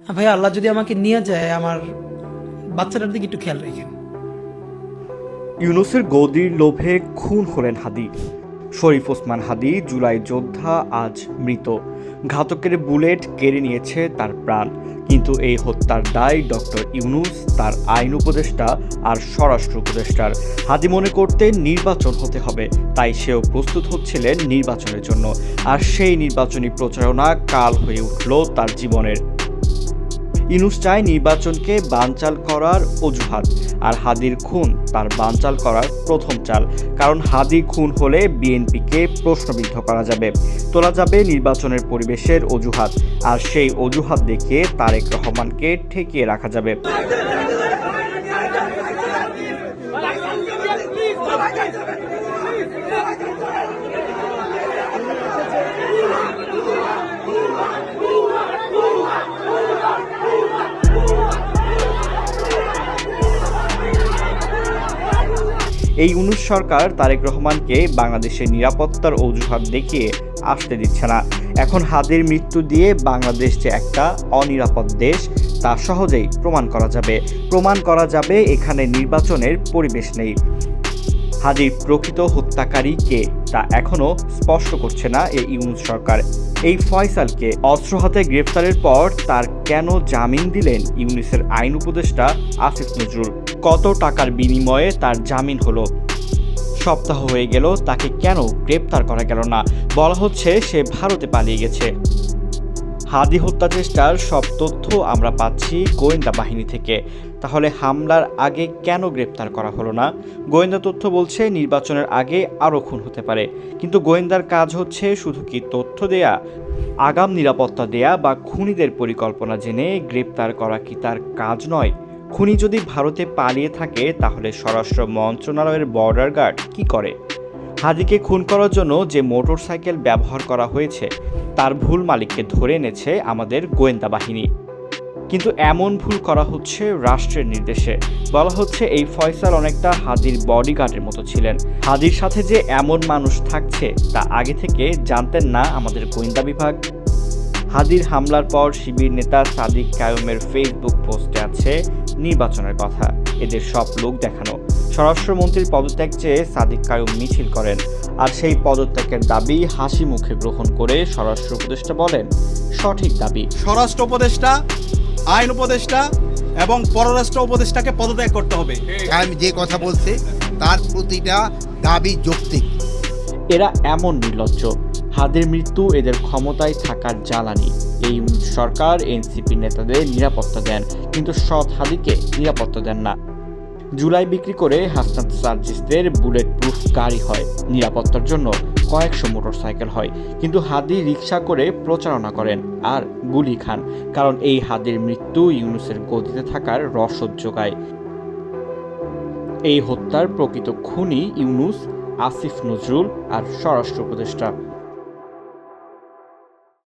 ভাই আল্লাহ যদি আমাকে নিয়ে যায়, আমার বাচ্চাটার দিকে একটু খেয়াল রাখেন। ইউনূসের গদির লোভে খুন হলেন হাদি। শরীফ ওসমান হাদি, জুলাই যোদ্ধা, আজ মৃত। ঘাতকের বুলেট কেড়ে নিয়েছে তার প্রাণ। কিন্তু এই হত্যার দায় ডক্টর ইউনূস, তার আইন উপদেষ্টা আর স্বরাষ্ট্র উপদেষ্টার। হাদি মনে করতেন নির্বাচন হতে হবে, তাই সেও প্রস্তুত হচ্ছিলেন নির্বাচনের জন্য। আর সেই নির্বাচনী প্রচারণা কাল হয়ে উঠল তার জীবনের। ইউনূস চায় নির্বাচনকে বানচাল করার অজুহাত, আর হাদির খুন তার বানচাল করার প্রথম চাল। কারণ হাদি খুন হলে বিএনপিকে প্রশ্নবিদ্ধ করা যাবে, তোলা যাবে নির্বাচনের পরিবেশের অজুহাত, আর সেই অজুহাত দেখিয়ে তারেক রহমানকে ঠেকিয়ে রাখা যাবে। এই ইউনূস সরকার তারেক রহমানকে বাংলাদেশের নিরাপত্তার অজুহাত দেখিয়ে আসতে দিচ্ছে না। এখন হাদির মৃত্যু দিয়ে বাংলাদেশ যে একটা অনিরাপদ দেশ তা সহজেই প্রমাণ করা যাবে এখানে নির্বাচনের পরিবেশ নেই। হাদির প্রকৃত হত্যাকারী কে তা এখনও স্পষ্ট করছে না এই ইউনূস সরকার। এই ফয়সালকে অস্ত্র হাতে গ্রেফতারের পর তার কেন জামিন দিলেন ইউনূসের আইন উপদেষ্টা আসিফ নজরুল? কত টাকার বিনিময়ে তার জামিন হলো? সপ্তাহ হয়ে গেল, তাকে কেন গ্রেপ্তার করা গেল না? বলা হচ্ছে সে ভারতে পালিয়ে গেছে। হাদি হত্যা চেষ্টার সব তথ্য আমরা পাচ্ছি গোয়েন্দা বাহিনী থেকে। তাহলে হামলার আগে কেন গ্রেপ্তার করা হলো না? গোয়েন্দা তথ্য বলছে নির্বাচনের আগে আরও খুন হতে পারে, কিন্তু গোয়েন্দার কাজ হচ্ছে শুধু কি তথ্য দেয়া, আগাম নিরাপত্তা দেয়া বা খুনিদের পরিকল্পনা জেনে গ্রেপ্তার করা কি তার কাজ নয়? খুনি যদি ভারতে পালিয়ে থাকে তাহলে স্বরাষ্ট্র মন্ত্রণালয়ের বর্ডার গার্ড কি করে? হাদিকে খুন করার জন্য যে মোটরসাইকেল ব্যবহার করা হয়েছে তার ভুল মালিককে ধরে এনেছে আমাদের গোয়েন্দা বাহিনী। কিন্তু এমন ভুল করা হচ্ছে রাষ্ট্রের নির্দেশে। বলা হচ্ছে এই ফয়সাল অনেকটা হাদির বডিগার্ডের মতো ছিলেন। হাদির সাথে যে এমন মানুষ থাকছে তা আগে থেকে জানতেন না আমাদের গোয়েন্দা বিভাগ? হাদির হামলার পর শিবির নেতা সাদিক কায়ুমের ফেসবুক পোস্টে আছে নির্বাচনের কথা, এদের সব লোক দেখানো। স্বরাষ্ট্রমন্ত্রীর পদত্যাগ চেয়ে সাদিক কায়ুম মিছিল করেন, আর সেই পদত্যাগের দাবি হাসি মুখে গ্রহণ করে স্বরাষ্ট্র উপদেষ্টা বলেন সঠিক দাবি। স্বরাষ্ট্র উপদেষ্টা, আইন উপদেষ্টা এবং পররাষ্ট্র উপদেষ্টাকে পদত্যাগ করতে হবে। আমি যে কথা বলছে তার প্রতিটা দাবি যৌক্তিক। এরা এমন নির্লজ্জ। হাদির মৃত্যু এদের ক্ষমতায় থাকার জ্বালানি। এই সরকার এনসিপি নেতাদের নিরাপত্তা দেন, কিন্তু সৎ হাদিকে নিরাপত্তা দেন না। জুলাই বিক্রি করে হাসনাত সার্জিসদের বুলেট প্রুফ গাড়ি হয়, নিরাপত্তার জন্য কয়েকশো মোটরসাইকেল হয়, কিন্তু হাদি রিকশা করে প্রচারণা করেন আর গুলি খান। কারণ এই হাদির মৃত্যু ইউনূসের গদিতে থাকার রসদ যোগায়। এই হত্যার প্রকৃত খুনি ইউনূস, আসিফ নজরুল আর স্বরাষ্ট্র উপদেষ্টা।